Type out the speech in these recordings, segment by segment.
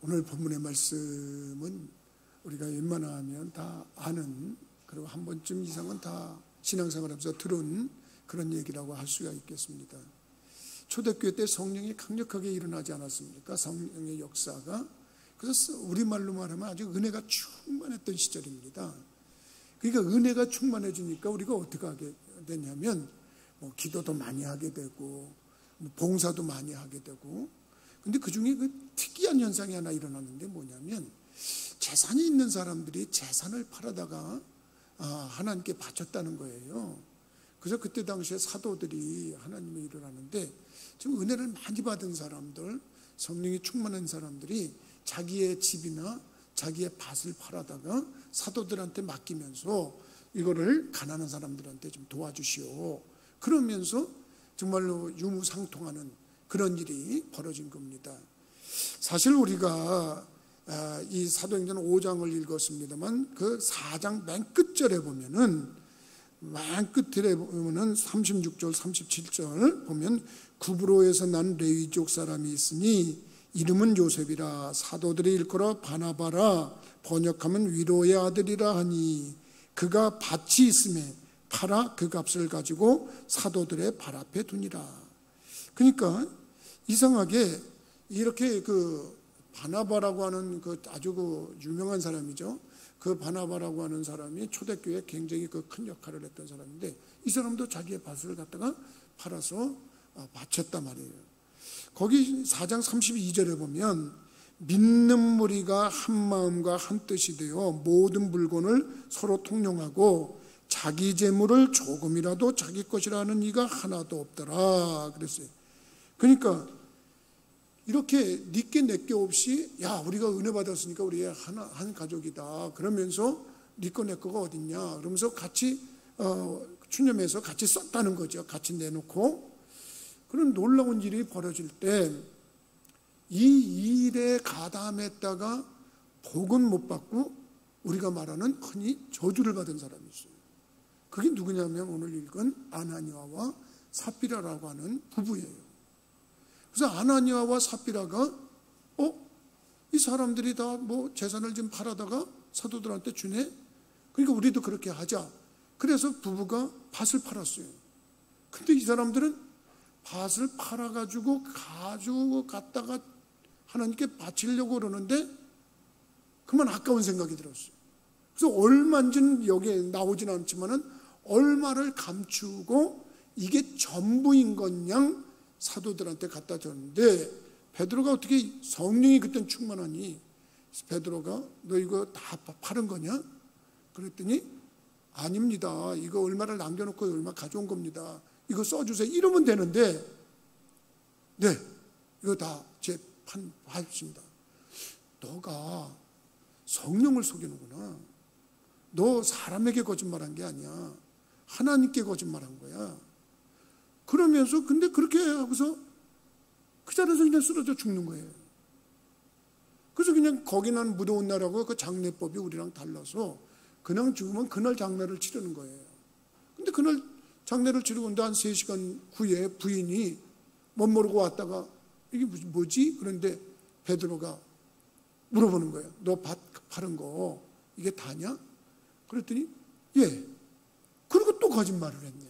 오늘 본문의 말씀은 우리가 웬만하면 다 아는, 그리고 한 번쯤 이상은 다 신앙생활하면서 들은 그런 얘기라고 할 수가 있겠습니다. 초대교회 때 성령이 강력하게 일어나지 않았습니까? 성령의 역사가. 그래서 우리말로 말하면 아주 은혜가 충만했던 시절입니다. 그러니까 은혜가 충만해지니까 우리가 어떻게 하게 되냐면 기도도 많이 하게 되고 봉사도 많이 하게 되고. 근데 그 중에 그 특이한 현상이 하나 일어나는데 뭐냐면, 재산이 있는 사람들이 재산을 팔아다가 하나님께 바쳤다는 거예요. 그래서 그때 당시에 사도들이 하나님의 일을 하는데, 지금 은혜를 많이 받은 사람들, 성령이 충만한 사람들이 자기의 집이나 자기의 밭을 팔아다가 사도들한테 맡기면서 이거를 가난한 사람들한테 좀 도와주시오, 그러면서 정말로 유무상통하는 그런 일이 벌어진 겁니다. 사실 우리가 이 사도행전 5장을 읽었습니다만, 그 4장 맨 끝절에 보면은, 맨 끝에 보면은 36절 37절 보면, 구브로에서 난 레위족 사람이 있으니 이름은 요셉이라, 사도들이 일컬어 바나바라, 번역하면 위로의 아들이라 하니, 그가 밭이 있음에 팔아 그 값을 가지고 사도들의 발 앞에 두니라. 그러니까 이상하게 이렇게 그 바나바라고 하는 그 아주 그 유명한 사람이죠. 그 바나바라고 하는 사람이 초대교회에 굉장히 그 큰 역할을 했던 사람인데, 이 사람도 자기의 밭을 갖다가 팔아서 바쳤단 말이에요. 거기 4장 32절에 보면, 믿는 무리가 한 마음과 한 뜻이 되어 모든 물건을 서로 통용하고 자기 재물을 조금이라도 자기 것이라 하는 이가 하나도 없더라 그랬어요. 그러니까 이렇게 니께 내게 없이, 야 우리가 은혜 받았으니까 우리 한 가족이다 그러면서 니꺼 내꺼가 어딨냐 그러면서 같이 추념해서 같이 썼다는 거죠. 같이 내놓고. 그런 놀라운 일이 벌어질 때 이 일에 가담했다가 복은 못 받고 우리가 말하는 흔히 저주를 받은 사람이 있어요. 그게 누구냐면 오늘 읽은 아나니아와 삽비라라고 하는 부부예요. 그래서 아나니아와 삽비라가 이 사람들이 다 뭐 재산을 좀 팔아다가 사도들한테 주네. 그러니까 우리도 그렇게 하자. 그래서 부부가 밭을 팔았어요. 근데 이 사람들은 밭을 팔아가지고 가지고 갔다가 하나님께 바치려고 그러는데 그만 아까운 생각이 들었어요. 그래서 얼마인지는 여기에 나오진 않지만은 얼마를 감추고 이게 전부인 것양 사도들한테 갖다 줬는데, 베드로가 어떻게, 성령이 그땐 충만하니 베드로가 너 이거 다 팔은 거냐? 그랬더니 아닙니다. 이거 얼마를 남겨놓고 얼마 가져온 겁니다. 이거 써주세요. 이러면 되는데, 네, 이거 다 제 판하십니다. 너가 성령을 속이는구나. 너 사람에게 거짓말한 게 아니야. 하나님께 거짓말한 거야. 그러면서 근데 그렇게 하고서 그 자리에서 그냥 쓰러져 죽는 거예요. 그래서 그냥 거기는 무더운 날하고 그 장례법이 우리랑 달라서 그냥 죽으면 그날 장례를 치르는 거예요. 근데 그날 장례를 치르고 있는데 한 3시간 후에 부인이 못 모르고 왔다가 이게 뭐지? 그런데 베드로가 물어보는 거예요. 너 밭 파는 거 이게 다냐? 그랬더니 예. 그리고 또 거짓말을 했네.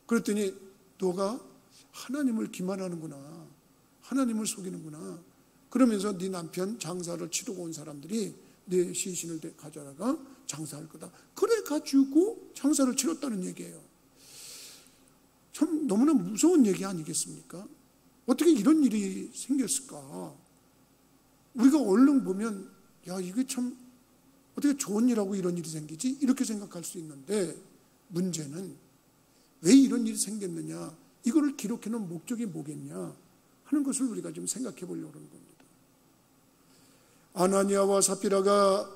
그랬더니 너가 하나님을 기만하는구나. 하나님을 속이는구나. 그러면서 네 남편 장사를 치르고 온 사람들이 네 시신을 가져다가 장사할 거다. 그래 가지고 장사를 치렀다는 얘기예요. 참 너무나 무서운 얘기 아니겠습니까? 어떻게 이런 일이 생겼을까? 우리가 얼른 보면 야 이게 참 어떻게 좋은 일하고 이런 일이 생기지? 이렇게 생각할 수 있는데, 문제는 왜 이런 일이 생겼느냐, 이거를 기록해놓은 목적이 뭐겠냐 하는 것을 우리가 좀 생각해 보려고 하는 겁니다. 아나니아와 삽비라가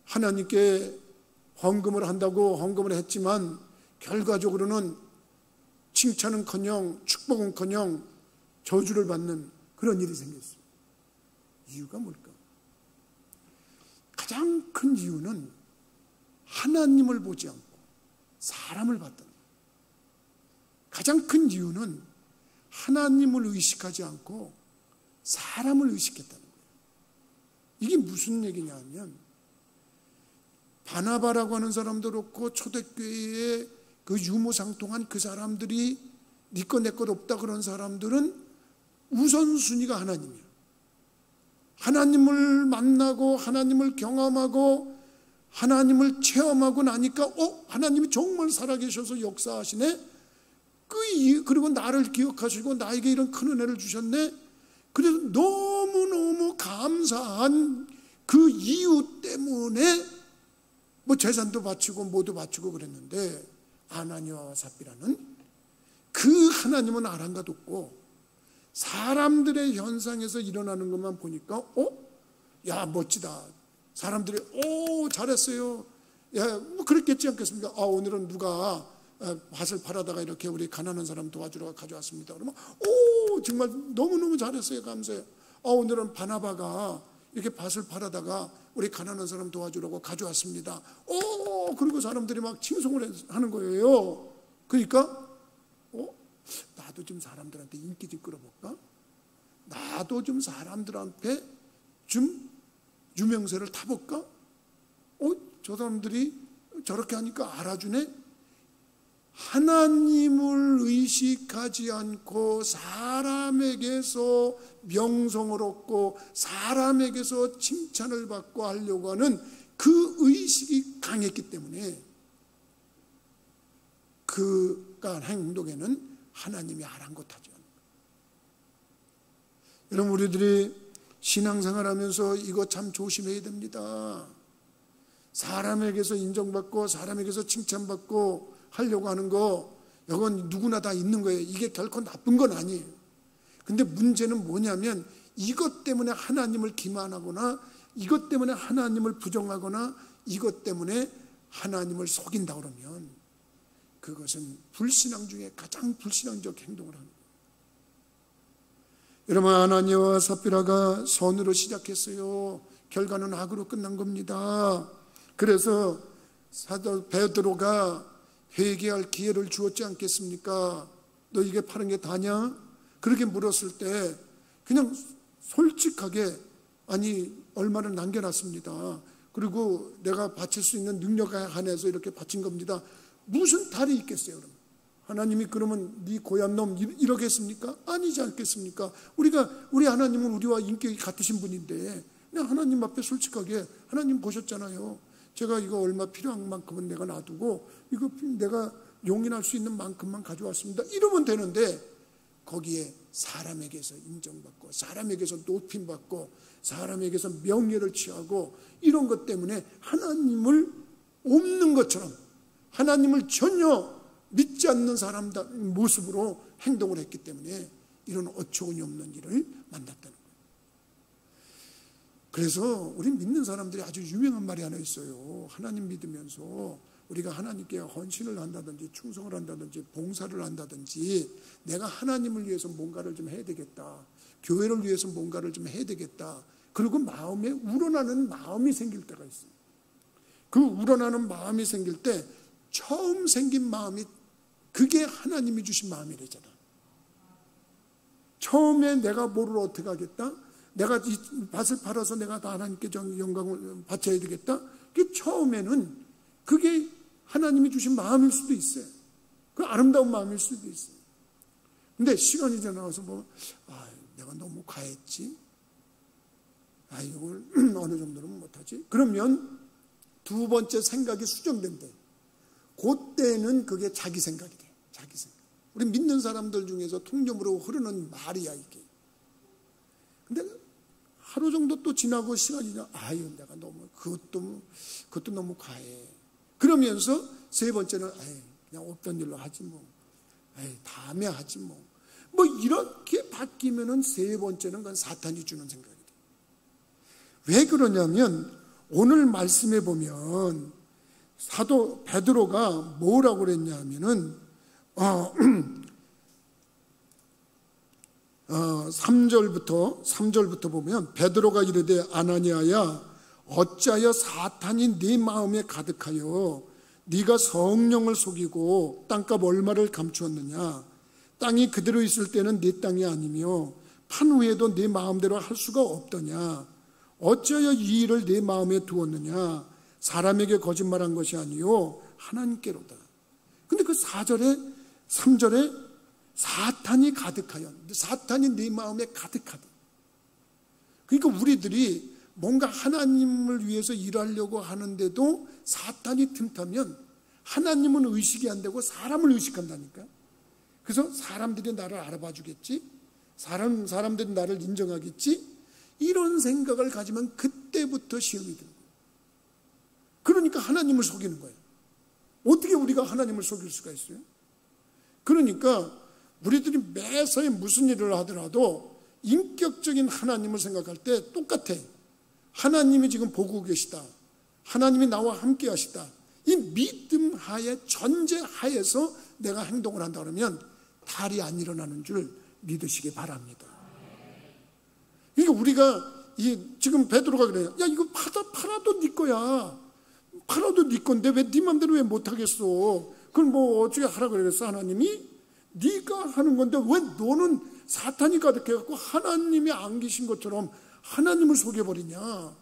하나님께 헌금을 한다고 헌금을 했지만 결과적으로는 칭찬은커녕 축복은커녕 저주를 받는 그런 일이 생겼어요. 이유가 뭘까? 가장 큰 이유는 하나님을 보지 않고 사람을 봤다는 거예요. 가장 큰 이유는 하나님을 의식하지 않고 사람을 의식했다는 거예요. 이게 무슨 얘기냐 하면 바나바라고 하는 사람도 그렇고 초대교회에 그 유무상통한 그 사람들이 네 것 내 것 없다 그런 사람들은 우선순위가 하나님이에요. 하나님을 만나고 하나님을 경험하고 하나님을 체험하고 나니까 하나님이 정말 살아계셔서 역사하시네. 그리고 나를 기억하시고 나에게 이런 큰 은혜를 주셨네. 그래서 너무너무 감사한 그 이유 때문에 뭐 재산도 바치고 뭐도 바치고 그랬는데 아나니아와 삽비라는 그 하나님은 아랑가뒀고 사람들의 현상에서 일어나는 것만 보니까 야 멋지다. 사람들이 잘했어요. 야, 뭐 그랬겠지 않겠습니까? 오늘은 누가 밭을 팔아다가 이렇게 우리 가난한 사람 도와주러 가져왔습니다. 그러면 정말 너무너무 잘했어요. 감사해요. 오늘은 바나바가 이렇게 밭을 팔아다가 우리 가난한 사람 도와주려고 가져왔습니다. 그리고 사람들이 막 칭송을 하는 거예요. 그러니까 나도 좀 사람들한테 인기 좀 끌어볼까? 나도 좀 사람들한테 좀 유명세를 타볼까? 저 사람들이 저렇게 하니까 알아주네? 하나님을 의식하지 않고 사람에게서 명성을 얻고 사람에게서 칭찬을 받고 하려고 하는 그 의식이 강했기 때문에 그가 행동에는 하나님이 아랑곳하죠. 여러분 우리들이 신앙생활하면서 이거 참 조심해야 됩니다. 사람에게서 인정받고 사람에게서 칭찬받고 하려고 하는 거 이건 누구나 다 있는 거예요. 이게 결코 나쁜 건 아니에요. 근데 문제는 뭐냐면 이것 때문에 하나님을 기만하거나 이것 때문에 하나님을 부정하거나 이것 때문에 하나님을 속인다 그러면 그것은 불신앙 중에 가장 불신앙적 행동을 하는 거예요. 여러분 아나니아와 삽비라가 선으로 시작했어요. 결과는 악으로 끝난 겁니다. 그래서 사도 베드로가 회개할 기회를 주었지 않겠습니까? 너 이게 파는 게 다냐? 그렇게 물었을 때 그냥 솔직하게 아니 얼마를 남겨놨습니다. 그리고 내가 바칠 수 있는 능력에 한해서 이렇게 바친 겁니다. 무슨 탈이 있겠어요? 그러면 하나님이 그러면 네 고얀 놈 이러겠습니까? 아니지 않겠습니까? 우리 하나님은 우리와 인격이 같으신 분인데 그냥 하나님 앞에 솔직하게 하나님 보셨잖아요. 제가 이거 얼마 필요한 만큼은 내가 놔두고 이거 내가 용인할 수 있는 만큼만 가져왔습니다. 이러면 되는데 거기에 사람에게서 인정받고 사람에게서 높임받고 사람에게서 명예를 취하고 이런 것 때문에 하나님을 없는 것처럼 하나님을 전혀 믿지 않는 사람 모습으로 행동을 했기 때문에 이런 어처구니 없는 일을 만났다는 거예요. 그래서 우리 믿는 사람들이 아주 유명한 말이 하나 있어요. 하나님 믿으면서 우리가 하나님께 헌신을 한다든지 충성을 한다든지 봉사를 한다든지 내가 하나님을 위해서 뭔가를 좀 해야 되겠다. 교회를 위해서 뭔가를 좀 해야 되겠다. 그리고 마음에 우러나는 마음이 생길 때가 있어요. 그 우러나는 마음이 생길 때 처음 생긴 마음이 그게 하나님이 주신 마음이래잖아. 처음에 내가 뭐를 어떻게 하겠다? 내가 이 밭을 팔아서 내가 다 하나님께 영광을 바쳐야 되겠다? 그 처음에는 그게 하나님이 주신 마음일 수도 있어요. 그 아름다운 마음일 수도 있어요. 근데 시간이 지나가서 내가 너무 과했지? 이걸 어느 정도는 못하지? 그러면 두 번째 생각이 수정된대. 그때는 그게 자기 생각이 돼. 자기 생각. 우리 믿는 사람들 중에서 통념으로 흐르는 말이야 이게. 근데 하루 정도 또 지나고 시간이 지나 내가 너무 그것도 너무 과해. 그러면서 세 번째는 그냥 없던 일로 하지 뭐. 다음에 하지 뭐. 이렇게 바뀌면은 세 번째는 그건 사탄이 주는 생각이 돼. 왜 그러냐면 오늘 말씀에 보면 사도 베드로가 뭐라고 그랬냐 하면은 3절부터 보면 베드로가 이르되 아나니아야 어찌하여 사탄이 네 마음에 가득하여 네가 성령을 속이고 땅값 얼마를 감추었느냐. 땅이 그대로 있을 때는 네 땅이 아니며 판 후에도 네 마음대로 할 수가 없더냐. 어찌하여 이 일을 네 마음에 두었느냐. 사람에게 거짓말한 것이 아니요 하나님께로다. 근데 그 4절에 3절에 사탄이 가득하여, 사탄이 네 마음에 가득하다. 그러니까 우리들이 뭔가 하나님을 위해서 일하려고 하는데도 사탄이 틈타면 하나님은 의식이 안 되고 사람을 의식한다니까. 그래서 사람들이 나를 알아봐 주겠지, 사람들이 나를 인정하겠지, 이런 생각을 가지면 그때부터 시험이 드는 거예요. 그러니까 하나님을 속이는 거예요. 어떻게 우리가 하나님을 속일 수가 있어요? 그러니까 우리들이 매사에 무슨 일을 하더라도 인격적인 하나님을 생각할 때 똑같아. 하나님이 지금 보고 계시다, 하나님이 나와 함께 하시다, 이 믿음 하에, 전제 하에서 내가 행동을 한다 그러면 달이 안 일어나는 줄 믿으시기 바랍니다. 그러니까 우리가 지금 베드로가 그래요. 야, 이거 팔아도 네 거야. 팔아도 네 건데 왜 네 맘대로 왜 못하겠어? 그럼 뭐 어떻게 하라 그랬어? 하나님이 네가 하는 건데 왜 너는 사탄이 가득해갖고 하나님이 안 계신 것처럼 하나님을 속여버리냐?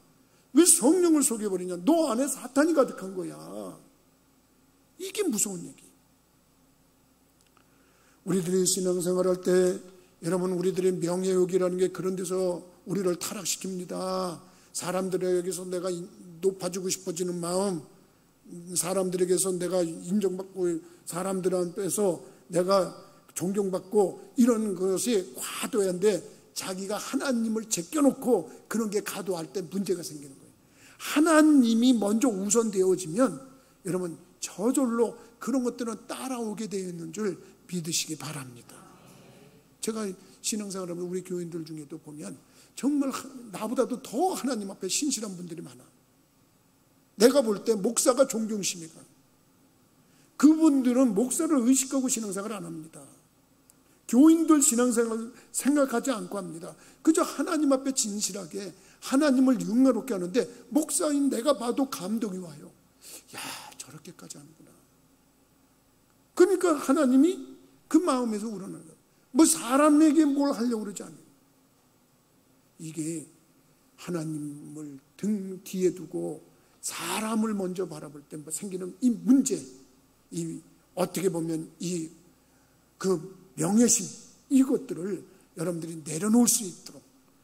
왜 성령을 속여버리냐? 너 안에 사탄이 가득한 거야. 이게 무서운 얘기. 우리들이 신앙생활할 때 여러분, 우리들의 명예욕이라는 게 그런 데서 우리를 타락시킵니다. 사람들에게서 내가 높아지고 싶어지는 마음, 사람들에게서 내가 인정받고 사람들 앞에서 내가 존경받고 이런 것이 과도한데, 자기가 하나님을 제껴놓고 그런 게 과도할 때 문제가 생기는 거예요. 하나님이 먼저 우선되어지면 여러분 저절로 그런 것들은 따라오게 되어 있는 줄 믿으시기 바랍니다. 제가 신앙생활하면 우리 교인들 중에도 보면 정말 나보다도 더 하나님 앞에 신실한 분들이 많아. 내가 볼 때 목사가 존경심이 가. 그분들은 목사를 의식하고 신앙생활 안 합니다. 교인들 신앙생활 생각하지 않고 합니다. 그저 하나님 앞에 진실하게 하나님을 영화롭게 하는데, 목사인 내가 봐도 감동이 와요. 야, 저렇게까지 하는구나. 그러니까 하나님이 그 마음에서 우러나는 거예요. 뭐 사람에게 뭘 하려고 그러지 않아요. 이게 하나님을 등 뒤에 두고 사람을 먼저 바라볼 때 생기는 이 문제, 이 어떻게 보면 그 명예심, 이것들을 여러분들이 내려놓을 수 있도록,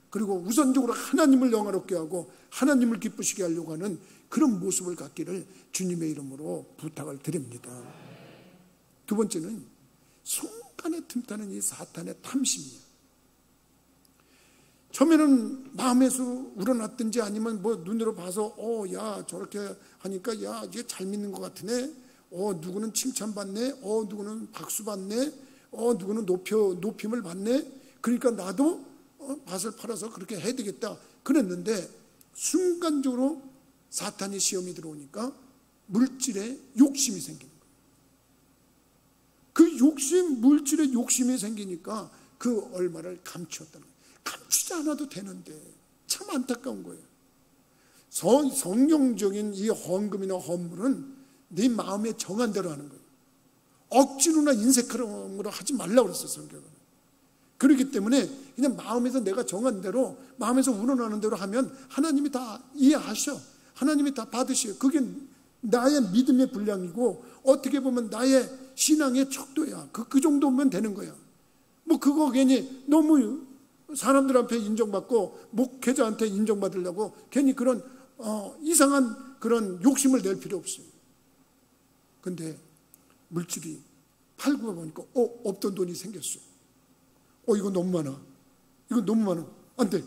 그리고 우선적으로 하나님을 영화롭게 하고 하나님을 기쁘시게 하려고 하는 그런 모습을 갖기를 주님의 이름으로 부탁을 드립니다. 두 번째는 순간에 틈타는 이 사탄의 탐심이에요. 처음에는 마음에서 우러났든지 아니면 뭐 눈으로 봐서 야, 저렇게 하니까 야, 이게 잘 믿는 것 같으네. 누구는 칭찬받네. 누구는 박수 받네. 누구는 높임을 받네. 그러니까 나도 밭을 팔아서 그렇게 해야 되겠다 그랬는데, 순간적으로 사탄의 시험이 들어오니까 물질에 욕심이 생기는 거예요. 그 물질에 욕심이 생기니까 그 얼마를 감추었다는 거예요. 감추지 않아도 되는데 참 안타까운 거예요. 성경적인 이 헌금이나 헌물은 네 마음에 정한 대로 하는 거예요. 억지로나 인색으로 하지 말라고 그랬어요, 성경은. 그렇기 때문에 그냥 마음에서 내가 정한 대로, 마음에서 우러나는 대로 하면 하나님이 다 이해하셔. 하나님이 다 받으셔요. 그게 나의 믿음의 분량이고 어떻게 보면 나의 신앙의 척도야. 그 정도면 되는 거야. 뭐 그거 괜히 너무 사람들 앞에 인정받고 목회자한테 인정받으려고 괜히 그런 이상한 그런 욕심을 낼 필요 없어요. 근데 물질이 팔고 보니까 없던 돈이 생겼어. 이거 너무 많아. 이거 너무 많아. 안 돼.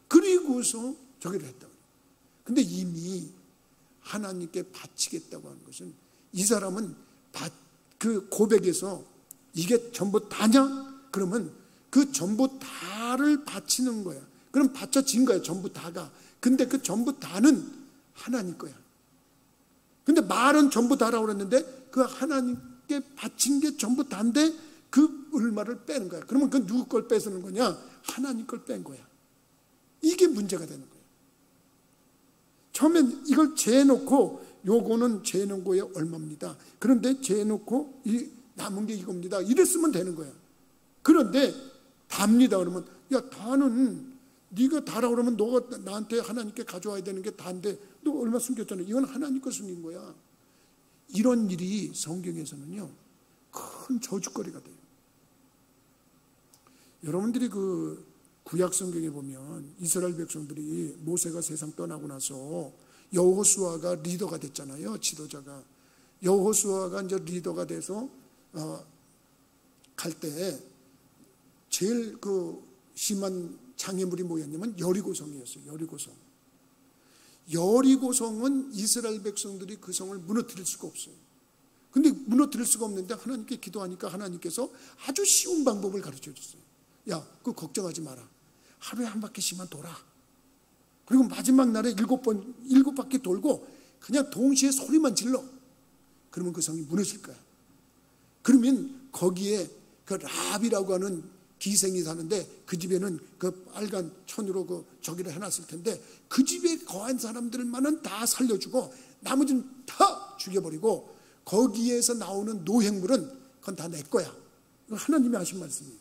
그리고서 저기를 했다. 근데 이미 하나님께 바치겠다고 하는 것은, 이 사람은 그 고백에서 이게 전부 다냐? 그러면 그 전부 다를 바치는 거야. 그럼 바쳐진 거야, 전부 다가. 근데 그 전부 다는 하나님 거야. 근데 말은 전부 다라고 그랬는데 그 하나님께 바친 게 전부 다인데 그 얼마를 빼는 거야. 그러면 그 누구 걸 뺏는 거냐? 하나님 걸 뺀 거야. 이게 문제가 되는 거예요. 처음엔 이걸 재놓고, 요거는 재놓은 거에 얼마입니다. 그런데 재놓고 이 남은 게 이겁니다. 이랬으면 되는 거야. 그런데 답니다. 그러면 야, 다는 네가 다라 그러면 너가 나한테 하나님께 가져와야 되는 게 다인데 너 얼마 숨겼잖아. 이건 하나님 거 숨긴 거야. 이런 일이 성경에서는요 큰 저주거리가 돼요. 여러분들이 그 구약 성경에 보면 이스라엘 백성들이 모세가 세상 떠나고 나서 여호수아가 리더가 됐잖아요. 지도자가. 여호수아가 이제 리더가 돼서 갈 때 제일 그 심한 장애물이 뭐였냐면 여리고성이었어요. 여리고성. 여리고성은 이스라엘 백성들이 그 성을 무너뜨릴 수가 없어요. 근데 무너뜨릴 수가 없는데 하나님께 기도하니까 하나님께서 아주 쉬운 방법을 가르쳐 줬어요. 야, 그거 걱정하지 마라. 하루에 한 바퀴씩만 돌아. 그리고 마지막 날에 7바퀴 돌고 그냥 동시에 소리만 질러. 그러면 그 성이 무너질 거야. 그러면 거기에 그 라합이라고 하는 기생이 사는데 그 집에는 그 빨간 천으로 그 저기를 해놨을 텐데 그 집에 거한 사람들만은 다 살려주고 나머지는 다 죽여버리고 거기에서 나오는 노획물은 그건 다 내 거야. 이건 하나님이 하신 말씀이에요.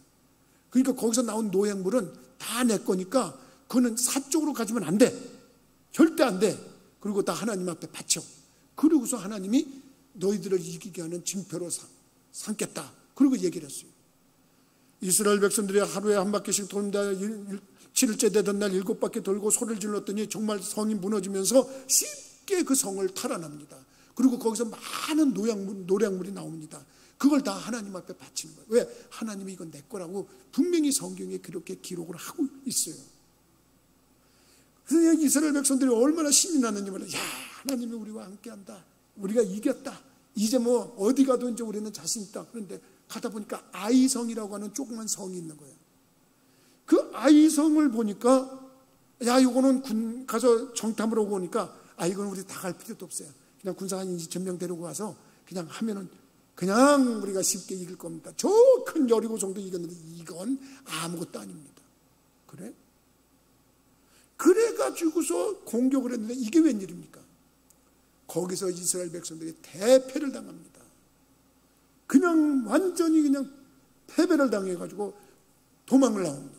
그러니까 거기서 나온 노획물은 다 내 거니까 그거는 사쪽으로 가지면 안 돼. 절대 안 돼. 그리고 다 하나님 앞에 바쳐. 그러고서 하나님이 너희들을 이기게 하는 징표로 삼겠다. 그리고 얘기를 했어요. 이스라엘 백성들이 하루에 한 바퀴씩 돕니다. 7일째 되던 날 7바퀴 돌고 소리를 질렀더니 정말 성이 무너지면서 쉽게 그 성을 탈환합니다. 그리고 거기서 많은 노량물이 나옵니다. 그걸 다 하나님 앞에 바치는 거예요. 왜? 하나님이 이건 내 거라고 분명히 성경에 그렇게 기록을 하고 있어요. 그래서 이스라엘 백성들이 얼마나 신이 나는지 몰라요. 야, 하나님이 우리와 함께한다. 우리가 이겼다. 이제 뭐 어디 가도 이제 우리는 자신 있다. 그런데 가다 보니까 아이성이라고 하는 조그만 성이 있는 거예요. 그 아이성을 보니까 야, 이거는 군 가서 정탐을 오고 오니까 이건 우리 다 갈 필요도 없어요. 그냥 군사 한 2,000명 데리고 가서 그냥 하면은 그냥 우리가 쉽게 이길 겁니다. 저 큰 여리고성도 이겼는데 이건 아무것도 아닙니다. 그래? 그래가지고서 공격을 했는데 이게 웬일입니까? 거기서 이스라엘 백성들이 대패를 당합니다. 그냥 완전히 그냥 패배를 당해가지고 도망을 나옵니다.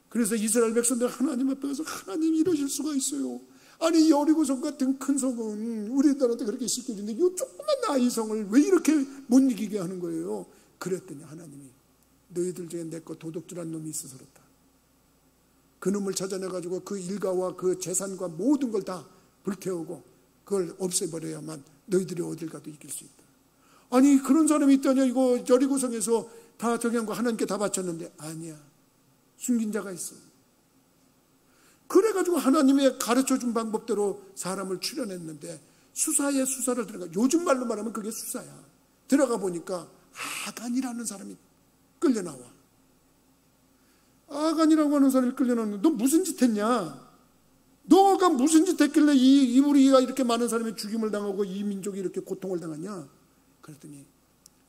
그래서 이스라엘 백성들 하나님 앞에 가서 하나님 이러실 수가 있어요. 아니 여리고성 같은 큰 성은 우리들한테 그렇게 쉽게 주는데 이 조그만 아이성을 왜 이렇게 못 이기게 하는 거예요? 그랬더니 하나님이 너희들 중에 내 거 도둑질한 놈이 있어서 그렇다. 그 놈을 찾아내가지고 그 일가와 그 재산과 모든 걸 다 불태우고 그걸 없애버려야만 너희들이 어딜 가도 이길 수 있다. 아니 그런 사람이 있다냐. 이거 여리고성에서 다 저기 한 거 하나님께 다 바쳤는데 아니야. 숨긴 자가 있어. 그래가지고 하나님의 가르쳐준 방법대로 사람을 출연했는데 수사에 수사를 들어가. 요즘 말로 말하면 그게 수사야. 들어가 보니까 아간이라는 사람이 끌려나와. 아간이라고 하는 사람이 끌려나오는데 너 무슨 짓 했냐? 너가 무슨 짓 했길래 이 우리가 이렇게 많은 사람이 죽임을 당하고 이 민족이 이렇게 고통을 당하냐? 그랬더니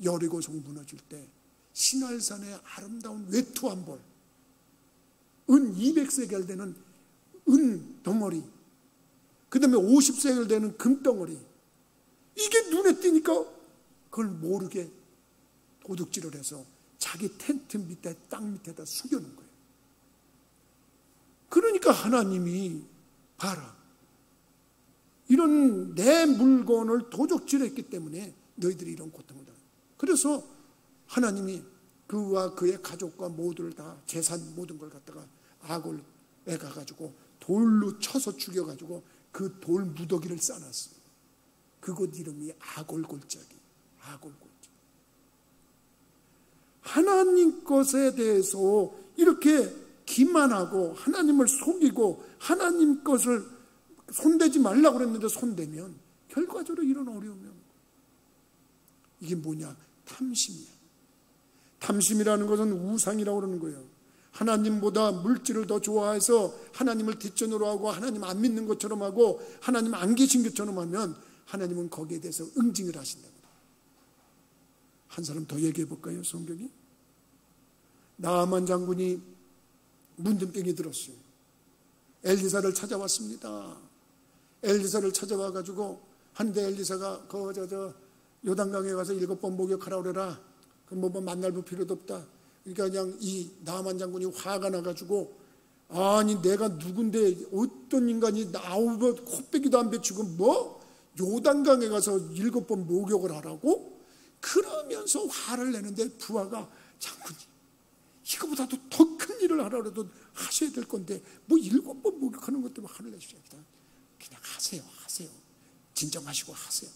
여리고성 무너질 때 신할산의 아름다운 외투 한 벌, 은 200세겔 되는 은 덩어리, 그 다음에 50세겔 되는 금 덩어리, 이게 눈에 띄니까 그걸 모르게 도둑질을 해서 자기 텐트 밑에 땅 밑에다 숨겨놓은 거예요. 그러니까 하나님이 봐라, 이런 내 물건을 도둑질했기 때문에 너희들이 이런 고통을 당한다. 그래서 하나님이 그와 그의 가족과 모두를 다 재산 모든 걸 갖다가 아골에 가가지고 돌로 쳐서 죽여가지고 그 돌 무더기를 쌓아놨어요. 그곳 이름이 아골골짜기. 아골골짜기. 하나님 것에 대해서 이렇게 기만하고 하나님을 속이고 하나님 것을 손대지 말라고 그랬는데 손대면 결과적으로 이런 어려움이 이게 뭐냐? 탐심이야. 탐심이라는 것은 우상이라고 그러는 거예요. 하나님보다 물질을 더 좋아해서 하나님을 뒷전으로 하고 하나님 안 믿는 것처럼 하고 하나님 안 계신 것처럼 하면 하나님은 거기에 대해서 응징을 하신다고. 한 사람 더 얘기해 볼까요? 성경이 나아만 장군이 문둥병이 들었어요. 엘리사를 찾아왔습니다. 엘리사를 찾아와 가지고 한데 엘리사가 요단강에 가서 7번 목욕하라 그래라. 그럼 뭐 만날 필요도 없다. 그러니까 그냥 이 나만 장군이 화가 나가지고 아니 내가 누군데 어떤 인간이 나오고 코빼기도 안 베치고 뭐 요단강에 가서 7번 목욕을 하라고? 그러면서 화를 내는데 부하가 장군님 이거보다도 더 큰 일을 하라고 하셔야 될 건데 뭐 7번 목욕하는 것 때문에 화를 내시죠. 그냥 하세요. 진정하시고 하세요.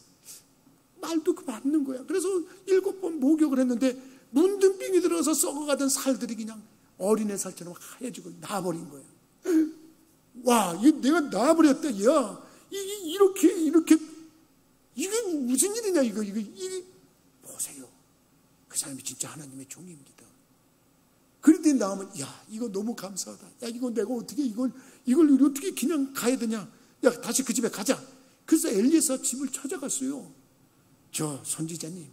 말도 그 맞는 거야. 그래서 7번 목욕을 했는데 문둥병이 들어서 썩어가던 살들이 그냥 어린애 살처럼 하얘지고 나버린 거예요. 와, 이거 내가 나버렸다. 야, 이게 이렇게 이게 무슨 일이냐 이게 보세요. 그 사람이 진짜 하나님의 종입니다. 그런데 나오면 야, 이거 너무 감사하다. 야, 이거 내가 어떻게 이걸 어떻게 그냥 가야 되냐? 야, 다시 그 집에 가자. 그래서 엘리사 집을 찾아갔어요. 저 선지자님,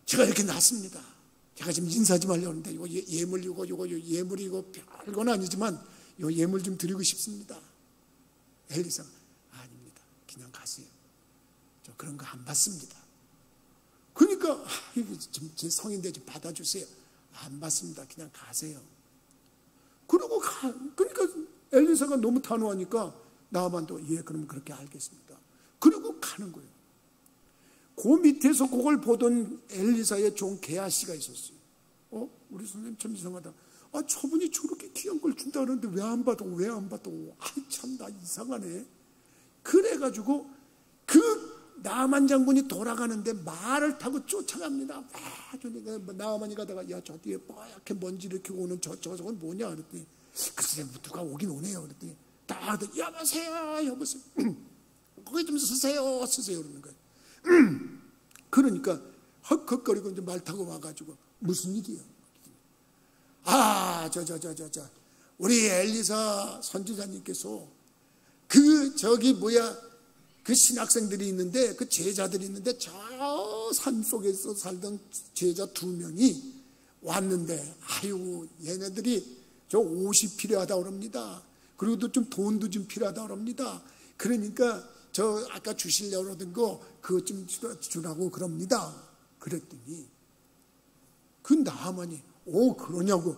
제가 이렇게 났습니다. 제가 지금 인사 좀 하려고 하는데 이거 예물이 이거 별건 아니지만 이 예물 좀 드리고 싶습니다. 엘리사가 아닙니다. 그냥 가세요. 저 그런 거 안 받습니다. 그러니까 이거 제 성인데 좀 받아주세요. 안 받습니다. 그냥 가세요. 그러고 그러니까 엘리사가 너무 단호하니까 나만도 예, 그럼 그렇게 알겠습니다. 그리고 가는 거예요. 그 밑에서 그걸 보던 엘리사의 종 게하시가 있었어요. 우리 선생님 참 이상하다. 저분이 저렇게 귀한 걸 준다 그러는데 왜 안 받아? 참 나 이상하네. 그래가지고 그 나만 장군이 돌아가는데 말을 타고 쫓아갑니다. 나만이 가다가 야, 저 뒤에 뽀얗게 먼지 이렇게 오는 저건 뭐냐 그랬더니 글쎄 누가 오긴 오네요. 그랬더니 딱 여보세요. 거기 좀 쓰세요 그러는 거예요. 그러니까 헉헉거리고 이제 말 타고 와가지고 무슨 일이야? 우리 엘리사 선지자님께서 그 신학생들이 있는데 그 제자들이 있는데 저 산속에서 살던 제자 2명이 왔는데 아유 얘네들이 저 옷이 필요하다 그럽니다. 그리고 또 좀 돈도 좀 필요하다 그럽니다. 그러니까 저 아까 주시려고 그러던 거 그거 좀 주라고 그럽니다. 그랬더니 그 나하만이 그러냐고.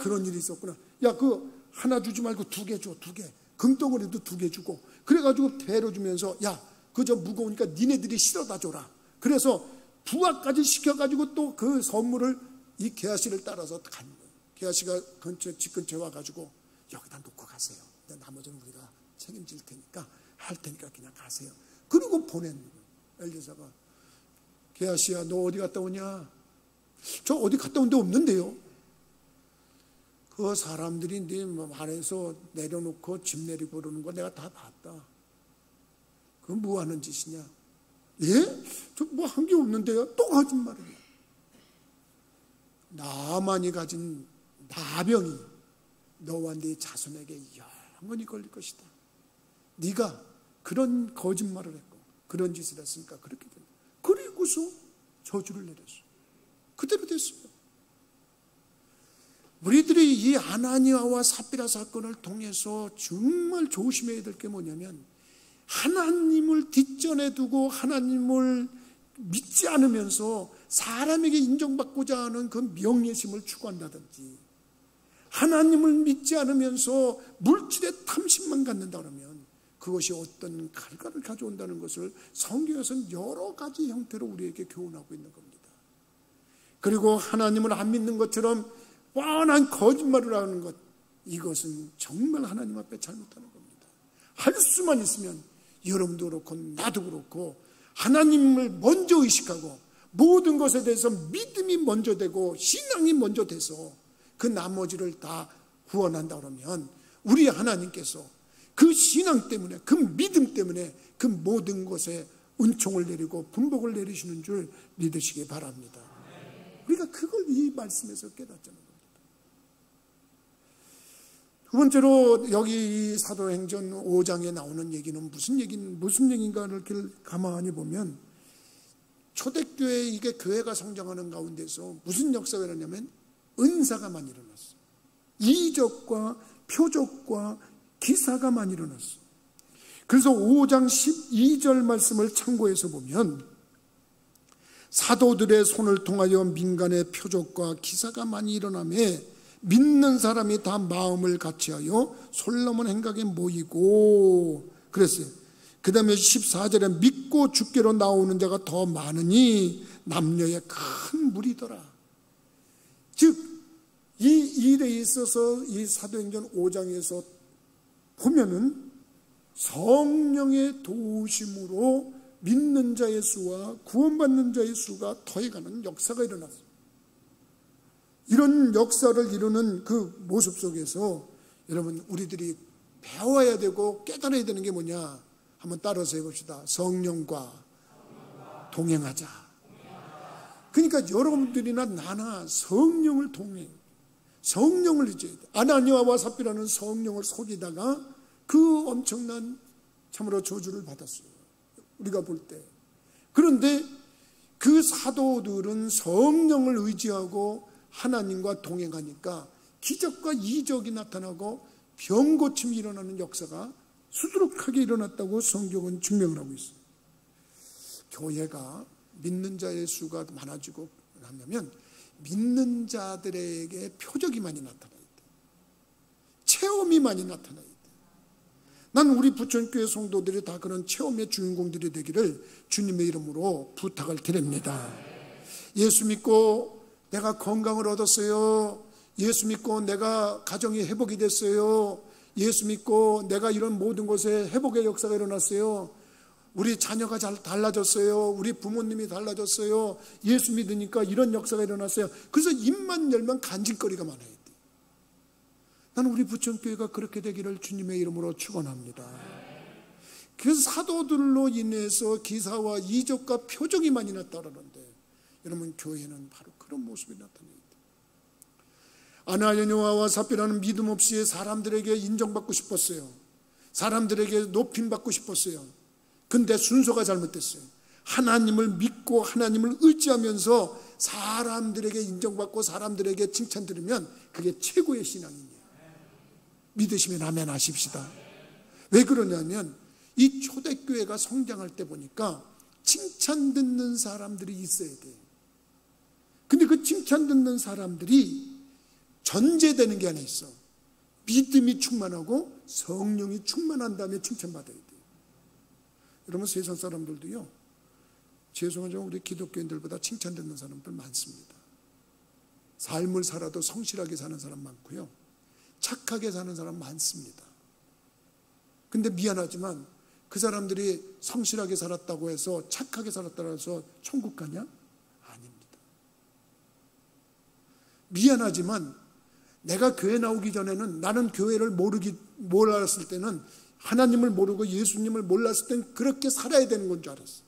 그런 일이 있었구나. 야, 그 하나 주지 말고 2개 줘. 2개. 금덩어리도 2개 주고. 그래가지고 대로 주면서 야, 그저 무거우니까 니네들이 실어다 줘라. 그래서 부하까지 시켜가지고 또 그 선물을 이 게하시를 따라서 간 거예요. 게하시가 집 근처에 와가지고 여기다 놓고 가세요. 나머지는 우리가 책임질 테니까 할 테니까 그냥 가세요. 그리고 보낸 거예요. 엘리사가 게하시야, 너 어디 갔다 오냐? 저 어디 갔다 온 데 없는데요. 그 사람들이 네 말에서 내려놓고 집 내리고 그러는 거 내가 다 봤다. 그건 뭐 하는 짓이냐? 예? 저 뭐 한 게 없는데요. 또 거짓말이야. 나만이 가진 나병이 너와 네 자손에게 영원히 걸릴 것이다. 네가 그런 거짓말을 했고 그런 짓을 했으니까 그렇게 된다. 그리고서 저주를 내렸어. 그대로 됐어요. 우리들이 이 아나니아와 삽비라 사건을 통해서 정말 조심해야 될 게 뭐냐면 하나님을 뒷전에 두고 하나님을 믿지 않으면서 사람에게 인정받고자 하는 그 명예심을 추구한다든지 하나님을 믿지 않으면서 물질의 탐심만 갖는다 그러면 그것이 어떤 결과를 가져온다는 것을 성경에서는 여러 가지 형태로 우리에게 교훈하고 있는 겁니다. 그리고 하나님을 안 믿는 것처럼 뻔한 거짓말을 하는 것, 이것은 정말 하나님 앞에 잘못하는 겁니다. 할 수만 있으면 여러분도 그렇고 나도 그렇고 하나님을 먼저 의식하고 모든 것에 대해서 믿음이 먼저 되고 신앙이 먼저 돼서 그 나머지를 다 구원한다 그러면 우리 하나님께서 그 신앙 때문에 그 믿음 때문에 그 모든 것에 은총을 내리고 분복을 내리시는 줄 믿으시기 바랍니다. 우리가 그걸 이 말씀에서 깨닫잖아요. 두 번째로 여기 사도행전 5장에 나오는 얘기는 무슨 얘기인가를 가만히 보면 초대교회 이게 교회가 성장하는 가운데서 무슨 역사가 일어나냐면 은사가 많이 일어났어. 이적과 표적과 기사가 많이 일어났어. 그래서 5장 12절 말씀을 참고해서 보면 사도들의 손을 통하여 민간의 표적과 기사가 많이 일어나매 믿는 사람이 다 마음을 같이하여 솔로몬 행각에 모이고 그랬어요. 그 다음에 14절에 믿고 주께로 나오는 자가 더 많으니 남녀의 큰 무리더라. 즉 이 일에 있어서 이 사도행전 5장에서 보면은 성령의 도우심으로 믿는 자의 수와 구원받는 자의 수가 더해가는 역사가 일어났어요. 이런 역사를 이루는 그 모습 속에서 여러분 우리들이 배워야 되고 깨달아야 되는 게 뭐냐? 한번 따라서 해봅시다. 성령과 동행하자. 그러니까 여러분들이나 나나 성령을 성령을 잊어야 돼. 아나니아와 삽비라는 성령을 속이다가 그 엄청난 참으로 저주를 받았어요. 우리가 볼 때. 그런데 그 사도들은 성령을 의지하고 하나님과 동행하니까 기적과 이적이 나타나고 병고침이 일어나는 역사가 수두룩하게 일어났다고 성경은 증명을 하고 있어요. 교회가 믿는 자의 수가 많아지고 하면 믿는 자들에게 표적이 많이 나타나야 돼. 체험이 많이 나타나야 돼. 난 우리 부천교회 성도들이 다 그런 체험의 주인공들이 되기를 주님의 이름으로 부탁을 드립니다. 예수 믿고 내가 건강을 얻었어요. 예수 믿고 내가 가정이 회복이 됐어요. 예수 믿고 내가 이런 모든 곳에 회복의 역사가 일어났어요. 우리 자녀가 잘 달라졌어요. 우리 부모님이 달라졌어요. 예수 믿으니까 이런 역사가 일어났어요. 그래서 입만 열면 간질거리가 많아야 돼. 나는 우리 부천교회가 그렇게 되기를 주님의 이름으로 축원합니다. 그래서 사도들로 인해서 기사와 이적과 표적이 많이 나타나는데 여러분 교회는 바로 그런 모습이 나타납니다. 아나니아와 삽비라는 믿음 없이 사람들에게 인정받고 싶었어요. 사람들에게 높임받고 싶었어요. 근데 순서가 잘못됐어요. 하나님을 믿고 하나님을 의지하면서 사람들에게 인정받고 사람들에게 칭찬 들으면 그게 최고의 신앙이에요. 믿으시면 아멘 하십시다. 왜 그러냐면 이 초대교회가 성장할 때 보니까 칭찬 듣는 사람들이 있어야 돼요. 근데 그 칭찬 듣는 사람들이 전제되는 게 하나 있어. 믿음이 충만하고 성령이 충만한 다음에 칭찬받아야 돼요. 여러분 세상 사람들도요, 죄송하지만 우리 기독교인들보다 칭찬 듣는 사람들 많습니다. 삶을 살아도 성실하게 사는 사람 많고요, 착하게 사는 사람 많습니다. 근데 미안하지만 그 사람들이 성실하게 살았다고 해서 착하게 살았다고 해서 천국 가냐? 아닙니다. 미안하지만 내가 교회 나오기 전에는 나는 교회를 몰랐을 때는 하나님을 모르고 예수님을 몰랐을 땐 그렇게 살아야 되는 건 줄 알았어.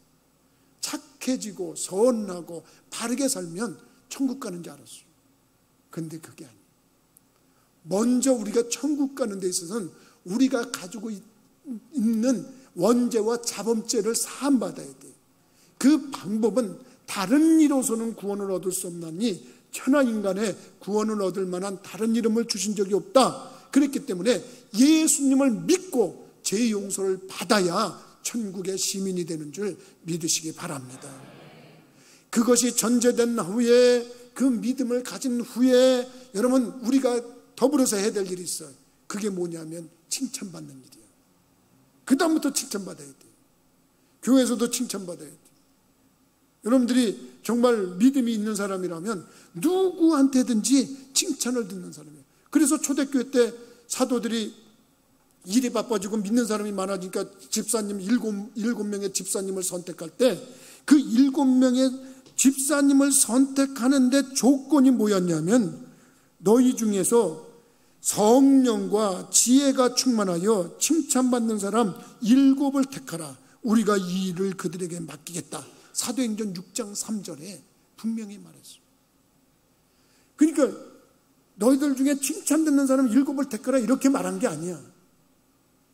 착해지고 선하고 바르게 살면 천국 가는 줄 알았어. 근데 그게 아니에요. 먼저 우리가 천국 가는 데 있어서는 우리가 가지고 있는 원죄와 자범죄를 사함받아야 돼. 그 방법은 다른 이로서는 구원을 얻을 수 없나니 천하인간의 구원을 얻을 만한 다른 이름을 주신 적이 없다. 그랬기 때문에 예수님을 믿고 죄 용서를 받아야 천국의 시민이 되는 줄 믿으시기 바랍니다. 그것이 전제된 후에 그 믿음을 가진 후에 여러분 우리가 더불어서 해야 될 일이 있어요. 그게 뭐냐면 칭찬받는 일이에요. 그 다음부터 칭찬받아야 돼요. 교회에서도 칭찬받아야 돼요. 여러분들이 정말 믿음이 있는 사람이라면 누구한테든지 칭찬을 듣는 사람이에요. 그래서 초대교회 때 사도들이 일이 바빠지고 믿는 사람이 많아지니까 집사님 7명의 집사님을 선택할 때 그 7명의 집사님을 선택하는데 조건이 뭐였냐면 너희 중에서 성령과 지혜가 충만하여 칭찬받는 사람 7을 택하라. 우리가 이 일을 그들에게 맡기겠다. 사도행전 6장 3절에 분명히 말했어요. 그러니까 너희들 중에 칭찬 듣는 사람 7을 택하라 이렇게 말한 게 아니야.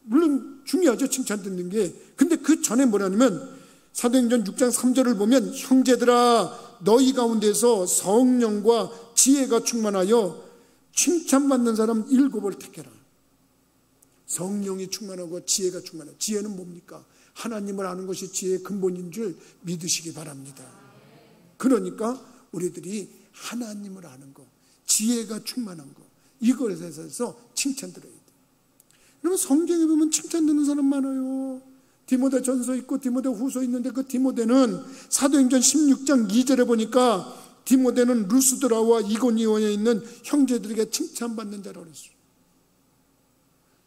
물론 중요하죠, 칭찬 듣는 게. 근데 그 전에 뭐냐면 사도행전 6장 3절을 보면 형제들아 너희 가운데서 성령과 지혜가 충만하여 칭찬받는 사람 7을 택해라. 성령이 충만하고 지혜가 충만해. 지혜는 뭡니까? 하나님을 아는 것이 지혜의 근본인 줄 믿으시기 바랍니다. 그러니까 우리들이 하나님을 아는 거, 지혜가 충만한 거, 이것에 대해서 칭찬 들어야 돼요. 여러분, 성경에 보면 칭찬 듣는 사람 많아요. 디모데 전서 있고 디모데 후서 있는데, 그 디모데는 사도행전 16장 2절에 보니까 디모데는 루스드라와 이고니온에 있는 형제들에게 칭찬받는 자라고 그랬어요.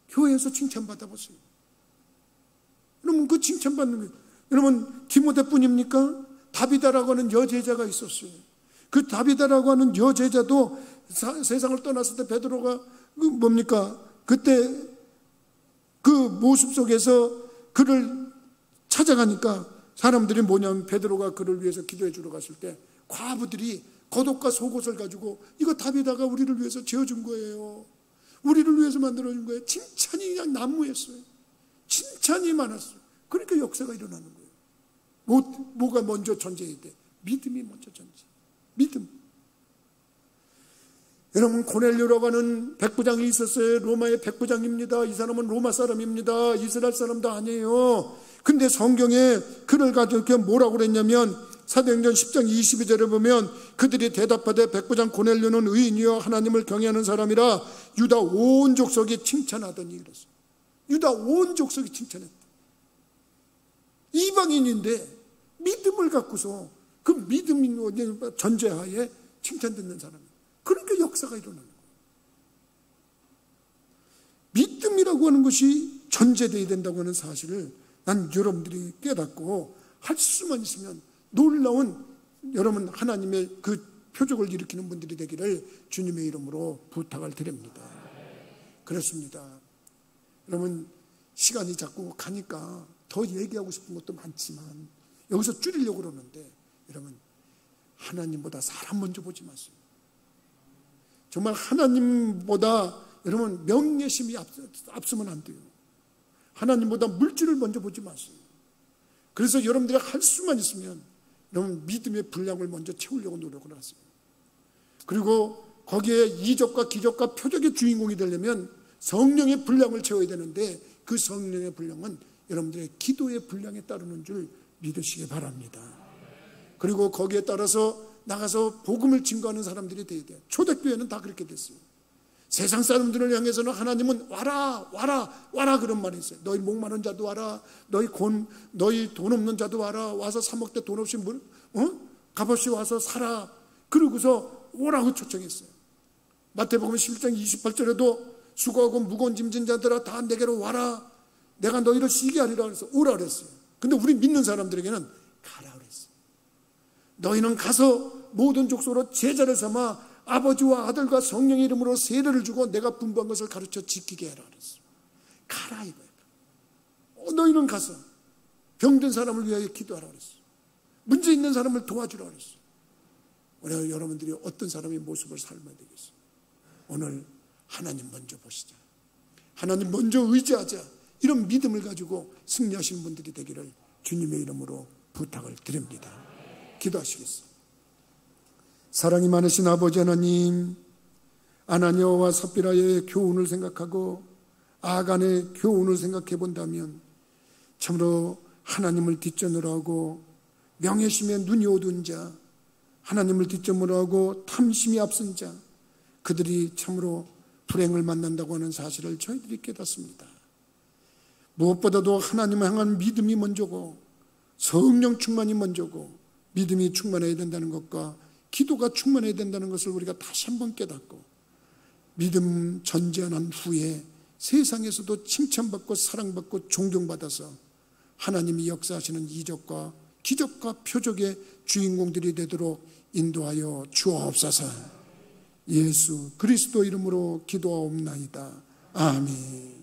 교회에서 칭찬받아 보세요. 여러분, 그 칭찬받는 게, 여러분, 디모데뿐입니까? 다비다라고 하는 여제자가 있었어요. 그 다비다라고 하는 여제자도 세상을 떠났을 때 베드로가 뭡니까? 그때 그 모습 속에서 그를 찾아가니까 사람들이 뭐냐면, 베드로가 그를 위해서 기도해 주러 갔을 때 과부들이 겉옷과 속옷을 가지고, 이거 다비다가 우리를 위해서 지어준 거예요, 우리를 위해서 만들어준 거예요. 칭찬이 그냥 난무했어요. 칭찬이 많았어요. 그러니까 역사가 일어나는 거예요. 뭐가 먼저 전제해야 돼? 믿음이 먼저 전제. 믿음. 여러분, 고넬료라고 하는 백부장이 있었어요. 로마의 백부장입니다. 이 사람은 로마 사람입니다. 이스라엘 사람도 아니에요. 근데 성경에 그를 가지고 뭐라고 그랬냐면, 사도행전 10장 22절에 보면 그들이 대답하되 백부장 고넬료는 의인이여 하나님을 경외하는 사람이라 유다 온 족속이 칭찬하더니 그랬어요. 유다 온 족속이 칭찬했다. 이방인인데 믿음을 갖고서 그 믿음이 전제하에 칭찬 듣는 사람이에요. 그러니까 역사가 일어나는 거예요. 믿음이라고 하는 것이 전제되어야 된다고 하는 사실을 난 여러분들이 깨닫고 할 수만 있으면 놀라운, 여러분, 하나님의 그 표적을 일으키는 분들이 되기를 주님의 이름으로 부탁을 드립니다. 그렇습니다. 여러분, 시간이 자꾸 가니까 더 얘기하고 싶은 것도 많지만 여기서 줄이려고 그러는데, 여러분, 하나님보다 사람 먼저 보지 마세요. 정말 하나님보다 여러분 명예심이 앞서면 안 돼요. 하나님보다 물질을 먼저 보지 마세요. 그래서 여러분들이 할 수만 있으면 여러분 믿음의 분량을 먼저 채우려고 노력을 하세요. 그리고 거기에 이적과 기적과 표적의 주인공이 되려면 성령의 분량을 채워야 되는데, 그 성령의 분량은 여러분들의 기도의 분량에 따르는 줄 믿으시기 바랍니다. 그리고 거기에 따라서 나가서 복음을 증거하는 사람들이 돼야 돼요. 초대교회는 다 그렇게 됐어요. 세상 사람들을 향해서는 하나님은 와라 와라 와라 그런 말이 있어요. 너희 목마른 자도 와라, 너희 돈 없는 자도 와라, 와서 사 먹되 돈 없이 값없이 와서 살아, 그러고서 오라고 초청했어요. 마태복음 11장 28절에도 수고하고 무거운 짐진 자들아 다 내게로 와라, 내가 너희를 쉬게 하리라 그래서 오라 그랬어요. 근데 우리 믿는 사람들에게는 가라 그랬어요. 너희는 가서 모든 족속으로 제자를 삼아 아버지와 아들과 성령의 이름으로 세례를 주고 내가 분부한 것을 가르쳐 지키게 해라 그랬어요. 가라 이거예요. 너희는 가서 병든 사람을 위하여 기도하라 그랬어요. 문제 있는 사람을 도와주라 그랬어요. 오늘 여러분들이 어떤 사람의 모습을 삶아야 되겠어요? 오늘 하나님 먼저 보시자, 하나님 먼저 의지하자, 이런 믿음을 가지고 승리하시는 분들이 되기를 주님의 이름으로 부탁을 드립니다. 기도하시겠습니다. 사랑이 많으신 아버지 하나님, 아나니아와 삽비라의 교훈을 생각하고 아간의 교훈을 생각해 본다면 참으로 하나님을 뒷전으로 하고 명예심에 눈이 어두운 자, 하나님을 뒷전으로 하고 탐심이 앞선 자, 그들이 참으로 불행을 만난다고 하는 사실을 저희들이 깨닫습니다. 무엇보다도 하나님을 향한 믿음이 먼저고 성령 충만이 먼저고 믿음이 충만해야 된다는 것과 기도가 충만해야 된다는 것을 우리가 다시 한번 깨닫고 믿음 전제한 후에 세상에서도 칭찬받고 사랑받고 존경받아서 하나님이 역사하시는 이적과 기적과 표적의 주인공들이 되도록 인도하여 주옵소서. 예수 그리스도 이름으로 기도하옵나이다. 아멘.